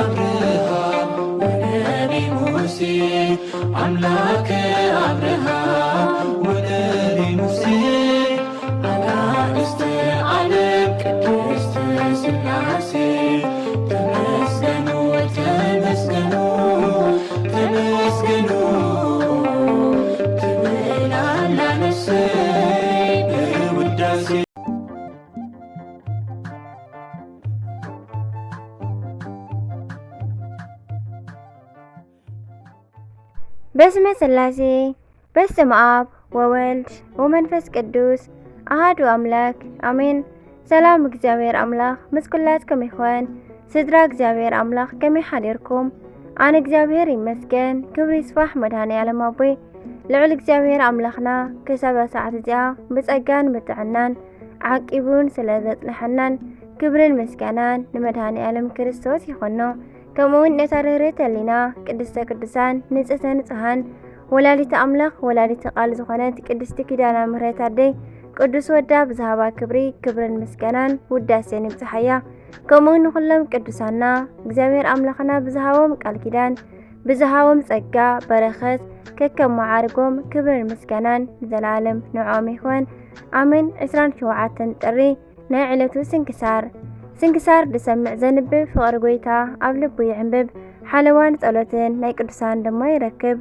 أبرهام ونبي موسى أملاك أبرهام ونبي موسى أنا استعلم قدست سلاسي تمسكنوا تمسكنوا تمسكنوا تبل على نفسي بوداسي በስመ ሥላሴ በስመ አብ ወወልድ ወመንፈስ ቅዱስ አሐዱ አምላክ አሜን። ሰላም እግዚአብሔር አምላክ ምስ ኩላትኩም ይኹን። ስድራ እግዚአብሔር አምላክ ከመይ ሓዲርኩም? ኣነ እግዚአብሔር ይመስገን። ክብሪ ይስፋሕ መድኃኔዓለም ኣቦይ ልዑል እግዚአብሔር ኣምላኽና ክሳብ ሰዓት እዚኣ ብጸጋን ብጥዕናን ዓቂቡን ስለ ዘጽንሐናን ክብርን ምስጋናን ንመድኃኔዓለም ክርስቶስ ይኹኖ። ከምኡውን ነታ ርህርህት ሕሊና ቅድስተ ቅዱሳን ንጽሕተ ንጹሓን ወላዲተ ኣምላኽ ወላዲተ ቃል ዝኾነት ቅድስቲ ኪዳነ ምሕረት ኣደይ ቅዱስ ወዳ ብዝሃባ ክብሪ ክብርን ምስጋናን ውዳሴን ይብጽሓያ። ከምኡውን ንኹሎም ቅዱሳና እግዚአብሔር ኣምላኽና ብዝሃቦም ቃል ኪዳን ብዝሃቦም ጸጋ በረኸት ከከም መዓርጎም ክብርን ምስጋናን ንዘላለም ንዖም ይኹን ኣሜን። 27 ጥሪ ናይ ዕለቱ ስንክሳር ድሰምዕ ዘንብብ ፍቕሪ ጎይታ ኣብ ልቡ ይዕንብብ ሓለዋን ጸሎትን ናይ ቅዱሳን ድማ ይረክብ።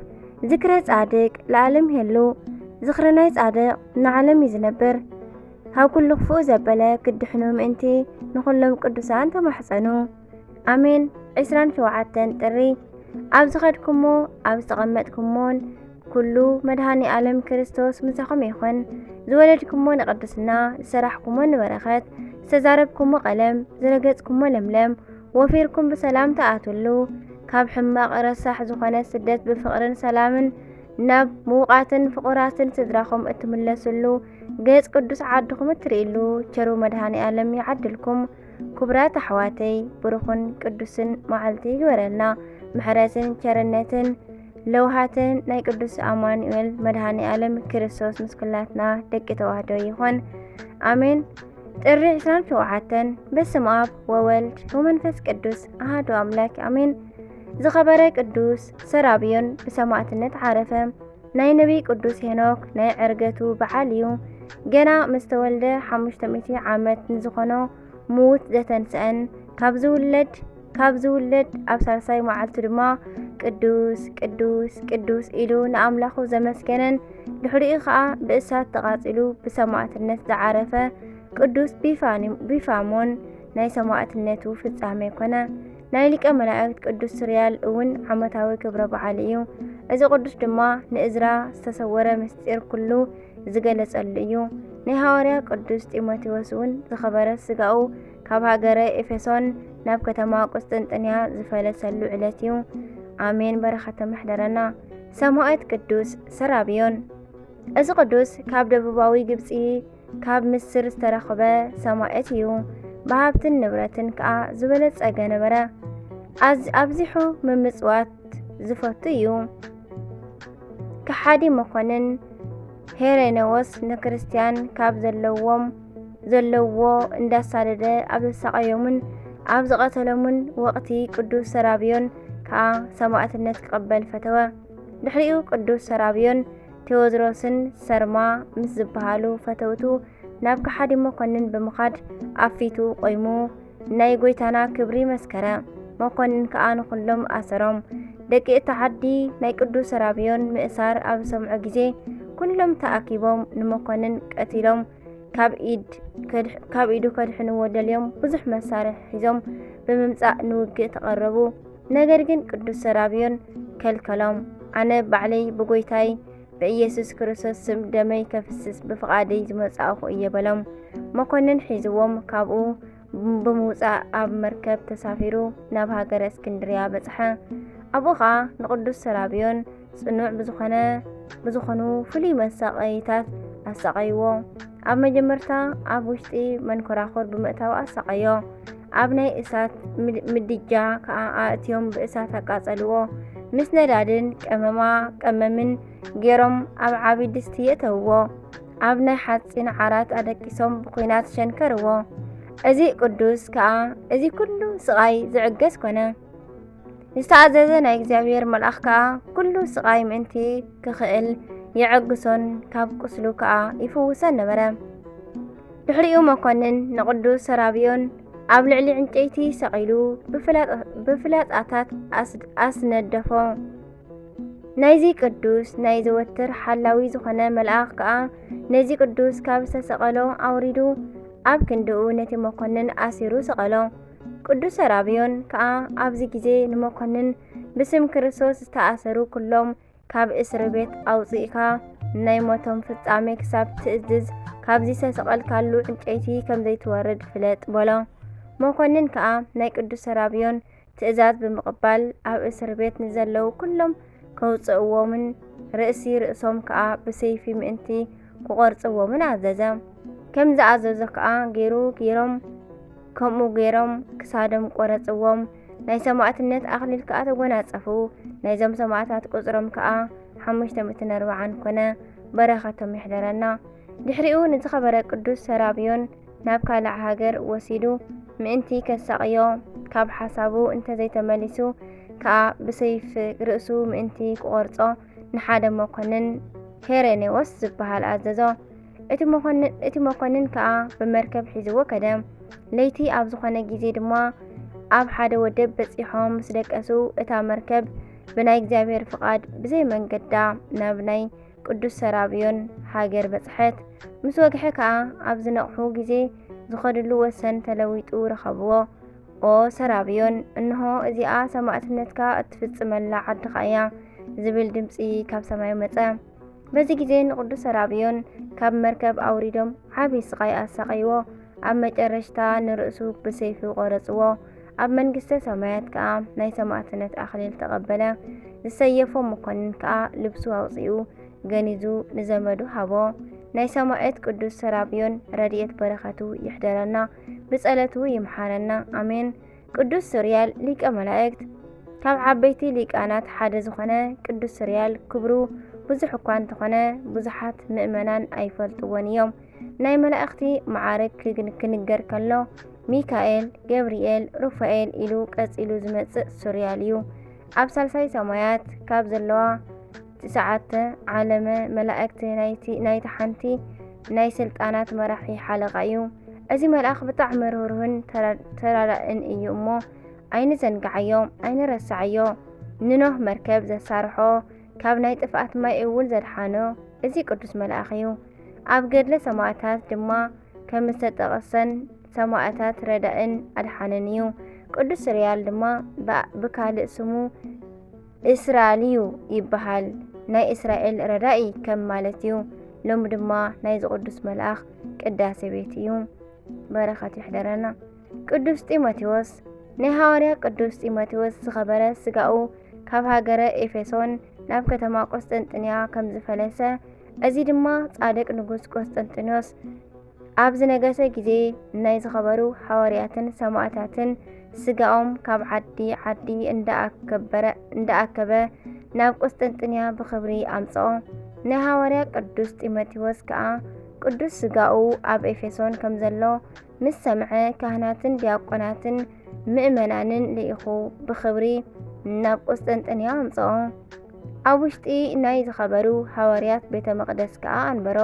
ዝክረ ጻድቅ ለዓለም ይህሉ ዝኽሪ ናይ ጻድቅ ንዓለም ይዝነብር። ካብ ኩሉ ክፉእ ዘበለ ክድሕኑ ምእንቲ ንኹሎም ቅዱሳን ተማሕፀኑ ኣሜን። 27 ጥሪ ኣብ ዝኸድኩሞ ኣብ ዝተቐመጥኩሞን ኩሉ መድኃኔዓለም ክርስቶስ ምሳኹም ይኹን። ዝወለድኩሞ ንቅድስና ዝሰራሕኩሞ ንበረኸት ዝተዛረብኩሞ ቀለም ዝረገጽኩሞ ለምለም ወፊርኩም ብሰላም ተኣትሉ። ካብ ሕማቕ ረሳሕ ዝኾነ ስደት ብፍቕርን ሰላምን ናብ ምውቃትን ፍቑራትን ስድራኹም እትምለሱሉ ገጽ ቅዱስ ዓድኹም እትርእሉ ቸሩ መድኃኔዓለም ይዓድልኩም። ክቡራት ኣሕዋተይ ብሩኽን ቅዱስን መዓልቲ ይግበረልና። ምሕረትን ቸርነትን ለውሃትን ናይ ቅዱስ ኣማኑኤል መድኃኔዓለም ክርስቶስ ምስ ኩላትና ደቂ ተዋህዶ ይኹን ኣሜን። ጥሪ 27 በስመ አብ ወወልድ ወመንፈስ ቅዱስ አሐዱ አምላክ አሜን። ዝኸበረ ቅዱስ ሰራብዮን ብሰማዕትነት ዓረፈ። ናይ ነቢይ ቅዱስ ሄኖክ ናይ ዕርገቱ በዓል እዩ። ገና ምስ ተወልደ 500 ዓመት ንዝኾኖ ሙት ዘተንስአን ካብ ዝውለድ ኣብ ሳልሳይ መዓልቱ ድማ ቅዱስ ቅዱስ ቅዱስ ኢሉ ንኣምላኹ ዘመስገነን ድሕሪኡ ከዓ ብእሳት ተቓጺሉ ብሰማዕትነት ዝዓረፈ ቅዱስ ቢፋሞን ናይ ሰማዕትነቱ ፍጻሜ ኮነ። ናይ ሊቀ መላእክት ቅዱስ ሱርያል እውን ዓመታዊ ክብረ በዓል እዩ። እዚ ቅዱስ ድማ ንእዝራ ዝተሰወረ ምስጢር ኩሉ ዝገለጸሉ እዩ። ናይ ሐዋርያ ቅዱስ ጢሞቴዎስ እውን ዝኸበረ ስጋኡ ካብ ሃገረ ኤፌሶን ናብ ከተማ ቁስጥንጥንያ ዝፈለሰሉ ዕለት እዩ። ኣሜን። በረኸተ መሕደረና። ሰማዕት ቅዱስ ሰራብዮን። እዚ ቅዱስ ካብ ደቡባዊ ግብፂ ካብ ምስር ዝተረኸበ ሰማዕት እዩ። ብሃብትን ንብረትን ከዓ ዝበለጸገ ነበረ። ኣብዚሑ ምምጽዋት ዝፈቱ እዩ። ከሓዲ መኮንን ሄሬኔዎስ ንክርስቲያን ካብ ዘለዎ እንዳሳደደ ኣብ ዘሳቀዮምን ኣብ ዝቐተሎምን ወቕቲ ቅዱስ ሰራብዮን ከዓ ሰማዕትነት ክቕበል ፈተወ። ድሕሪኡ ቅዱስ ሰራብዮን ቴዎድሮስን ሰርማ ምስ ዝበሃሉ ፈተውቱ ናብ ከሓዲ መኮንን ብምኻድ ኣፊቱ ቆይሙ ናይ ጎይታና ክብሪ መስከረ። መኮንን ከዓ ንኹሎም ኣሰሮም። ደቂ እቲ ዓዲ ናይ ቅዱስ ሰራብዮን ምእሳር ኣብ ሰምዑ ጊዜ ኩሎም ተኣኪቦም ንመኮንን ቀቲሎም ካብ ኢዱ ከድሕንዎ ደልዮም ብዙሕ መሳርሒ ሒዞም ብምምጻእ ንውግእ ተቐረቡ። ነገር ግን ቅዱስ ሰራብዮን ከልከሎም። ኣነ ባዕለይ ብጎይታይ በኢየሱስ ክርስቶስ ስም ደመይ ከፍስስ ብፍቓደይ ዝመጻእኹ እየ በሎም። መኮንን ሒዝዎም ካብኡ ብምውጻእ ኣብ መርከብ ተሳፊሩ ናብ ሃገረ እስክንድርያ በጽሐ። ኣብኡ ኸዓ ንቅዱስ ሰራብዮን ጽኑዕ ብዝኾኑ ፍሉይ መሳቀይታት ኣሰቃይዎ። ኣብ መጀመርታ ኣብ ውሽጢ መንኮራኹር ብምእታው ኣሰቃዮ። ኣብ ናይ እሳት ምድጃ ከዓ ኣእትዮም ብእሳት ኣቃጸልዎ። ምስ ነዳድን ቀመምን ገይሮም ኣብ ዓብይ ድስቲ የእተውዎ። ኣብ ናይ ሓፂን ዓራት ኣደቂሶም ብኩናት ሸንከርዎ። እዚ ቅዱስ ከዓ እዚ ኩሉ ስቃይ ዝዕገስ ኮነ። ዝተኣዘዘ ናይ እግዚኣብሔር መልኣኽ ከዓ ኩሉ ስቓይ ምእንቲ ክኽእል ይዕግሶን ካብ ቁስሉ ከዓ ይፍውሰን ነበረ። ድሕሪኡ መኮንን ንቅዱስ ሰራብዮን ኣብ ልዕሊ ዕንጨይቲ ሰቒሉ ብፍላጻታት ኣስነደፎ። ናይዚ ቅዱስ ናይ ዘወትር ሓላዊ ዝኾነ መልኣኽ ከዓ ነዚ ቅዱስ ካብ ዝተሰቐሎ ኣውሪዱ ኣብ ክንድኡ ነቲ መኮንን ኣሲሩ ሰቐሎ። ቅዱስ ሰራብዮን ከዓ ኣብዚ ግዜ ንመኮንን ብስም ክርስቶስ ዝተኣሰሩ ኩሎም ካብ እስር ቤት ኣውፂእካ ናይ ሞቶም ፍጻሜ ክሳብ ትእዝዝ ካብዚ ዝተሰቐልካሉ ዕንጨይቲ ከምዘይትወርድ ፍለጥ በሎ። መኮንን ከዓ ናይ ቅዱስ ሰራብዮን ትእዛዝ ብምቕባል ኣብ እስር ቤት ንዘለዉ ኩሎም ከውፅእዎምን ርእሲ ርእሶም ከዓ ብሰይፊ ምእንቲ ክቖርጽዎምን ኣዘዘ። ከም ዝኣዘዞ ከዓ ገይሮም ከምኡ ገይሮም ክሳዶም ቆረጽዎም። ናይ ሰማዕትነት ኣኽሊል ከዓ ተጐናጸፉ። ናይዞም ሰማዕታት ቁጽሮም ከዓ 540 ኮነ። በረኸቶም ይሕደረና። ድሕሪኡ ንዝኸበረ ቅዱስ ሰራብዮን ናብ ካልእ ሃገር ወሲዱ ምእንቲ ከሳቕዮ ካብ ሓሳቡ እንተዘይተመሊሱ ከዓ ብሰይፍ ርእሱ ምእንቲ ክቖርጾ ንሓደ መኮንን ሄሬኔዎስ ዝበሃል ኣዘዞ። እቲ መኮንን ከዓ ብመርከብ ሒዝዎ ከደ። ለይቲ ኣብ ዝኾነ ጊዜ ድማ ኣብ ሓደ ወደብ በፂሖም ምስ ደቀሱ እታ መርከብ ብናይ እግዚኣብሔር ፍቓድ ብዘይ መንገዳ ናብ ናይ ቅዱስ ሰራብዮን ሃገር በጽሐት። ምስ ወግሐ ከዓ ኣብ ዝነቕሑ ጊዜ ዝኸድሉ ወሰን ተለዊጡ ረኸብዎ። ኦ ሰራብዮን፣ እንሆ እዚኣ ሰማዕትነትካ እትፍጽመላ ዓድኻ እያ ዝብል ድምፂ ካብ ሰማይ መጸ። በዚ ጊዜ ንቅዱስ ሰራብዮን ካብ መርከብ ኣውሪዶም ዓብይ ስቃይ ኣሳቀይዎ። ኣብ መጨረሽታ ንርእሱ ብሰይፊ ቆረጽዎ። ኣብ መንግስተ ሰማያት ከዓ ናይ ሰማዕትነት ኣኽሊል ተቐበለ። ዝሰየፎ መኮንን ከዓ ልብሱ ኣውፂኡ ገኒዙ ንዘመዱ ሃቦ። ናይ ሰማዕት ቅዱስ ሰራብዮን ረድኤት በረኸቱ ይሕደረና፣ ብጸለቱ ይምሓረና፣ ኣሜን። ቅዱስ ሱርያል ሊቀ መላእክት ካብ ዓበይቲ ሊቃናት ሓደ ዝኾነ ቅዱስ ሱርያል ክብሩ ብዙሕ እኳ እንተኾነ ብዙሓት ምእመናን ኣይፈልጥዎን እዮም። ናይ መላእኽቲ ማዕርግ ክንገር ከሎ ሚካኤል፣ ገብርኤል፣ ሩፋኤል ኢሉ ቀጺሉ ዝመጽእ ሱርያል እዩ። ኣብ ሳልሳይ ሰማያት ካብ ዘለዋ 9 ዓለመ መላእክቲ ናይቲ ሓንቲ ናይ ስልጣናት መራሒ ሓለቓ እዩ። እዚ መልኣኽ ብጣዕሚ ርህሩህን ተራዳእን እዩ እሞ ኣይንዘንጋዓዮ ኣይንረሳዓዮ። ንኖህ መርከብ ዘሳርሖ ካብ ናይ ጥፍኣት ማይ እውን ዘድሓኖ እዚ ቅዱስ መልኣኽ እዩ። ኣብ ገድለ ሰማዕታት ድማ ከም ዝተጠቐሰን ሰማዕታት ረዳእን ኣድሓነን እዩ። ቅዱስ ሱርያል ድማ ብካልእ ስሙ እስራልዩ ይበሃል። ናይ እስራኤል ረዳኢ ከም ማለት እዩ። ሎሚ ድማ ናይ ዝቅዱስ መልኣኽ ቅዳሴ ቤት እዩ። በረኸት ይሕደረና። ቅዱስ ጢሞቴዎስ ናይ ሐዋርያ ቅዱስ ጢሞቴዎስ ዝኸበረ ስጋኡ ካብ ሃገረ ኤፌሶን ናብ ከተማ ቆስጠንጥንያ ከም ዝፈለሰ፣ እዚ ድማ ጻድቅ ንጉስ ቆስጠንጢኖስ ኣብ ዝነገሰ ጊዜ ናይ ዝኸበሩ ሐዋርያትን ሰማዕታትን ስጋኦም ካብ ዓዲ ዓዲ እንዳኣከበ ናብ ቆስጠንጥንያ ብኽብሪ ኣምጽኦ። ናይ ሐዋርያ ቅዱስ ጢሞቴዎስ ከዓ ቅዱስ ስጋኡ ኣብ ኤፌሶን ከም ዘሎ ምስ ሰምዐ ካህናትን ዲያቆናትን ምእመናንን ልኢኹ ብኽብሪ ናብ ቆስጠንጥንያ ኣምጽኦ። ኣብ ውሽጢ ናይ ዝኸበሩ ሐዋርያት ቤተ መቕደስ ከዓ አንበሮ።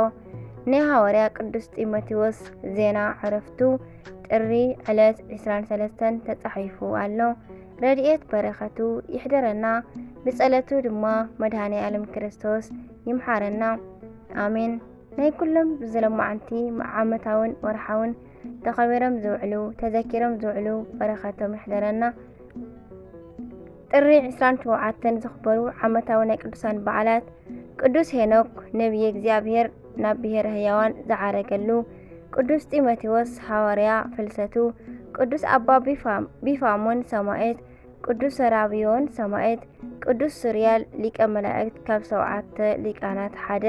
ናይ ሐዋርያ ቅዱስ ጢሞቴዎስ ዜና ዕረፍቱ ጥሪ ዕለት 23 ተጻሒፉ ኣሎ። ረድኤት በረኸቱ ይሕደረና፣ ብጸለቱ ድማ መድኃኔ ዓለም ክርስቶስ ይምሓረና፣ ኣሜን። ናይ ኩሎም ብዝለማዓንቲ ዓመታውን ወርሓውን ተኸቢሮም ዝውዕሉ ተዘኪሮም ዝውዕሉ በረኸቶም ይሕደረና። ጥሪ 27 ዝኽበሩ ዓመታዊ ናይ ቅዱሳን በዓላት ቅዱስ ሄኖክ ነቢየ እግዚአብሔር ናብ ብሔረ ሕያዋን ዝዓረገሉ፣ ቅዱስ ጢሞቴዎስ ሐዋርያ ፍልሰቱ፣ ቅዱስ ኣባ ቢፋሞን ሰማዕት፣ ቅዱስ ሰራብዮን ሰማዕት፣ ቅዱስ ሱርያል ሊቀ መላእክት ካብ 7 ሊቃናት ሓደ።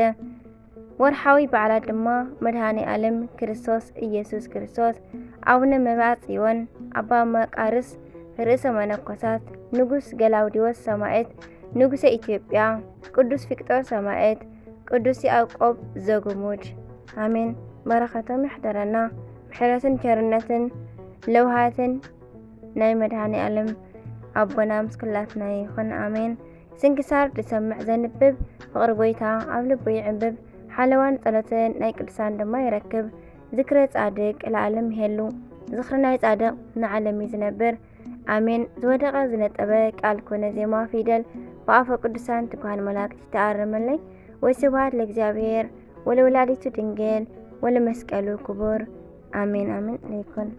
ወርሓዊ በዓላት ድማ መድኃኔ ዓለም ክርስቶስ ኢየሱስ ክርስቶስ፣ ኣቡነ መብዓ ጽዮን፣ ኣባ መቃርስ ርእሰ መነኮሳት፣ ንጉስ ገላውዲዮስ ሰማዕት፣ ንጉሰ ኢትዮጵያ፣ ቅዱስ ፊቅጦር ሰማዕት፣ ቅዱስ ያዕቆብ ዘጉሙድ፣ ኣሜን። በረኸቶም ይሕደረና፣ ምሕረትን ቸርነትን ለውሃትን ናይ መድኃኔ ዓለም أبونا مسكلاتنا يخون آمين. سنكسار تسمع زنبب فقر بويتا عبل بوي عبب حلوان ثلاثين ناي قدسان دما يركب ذكرى صادق العالم هلو زخرنا صادق نعلم يزنبر آمين. زودقا زنطبه ቃል ኮነ ዜማ ፊደል በአፈ ቅዱሳን ትኳን መላእክት ተአረመለይ ወስብሐት ለእግዚአብሔር ወለወላዲቱ ድንግል ወለመስቀሉ ክቡር አሜን አሜን ይኩን።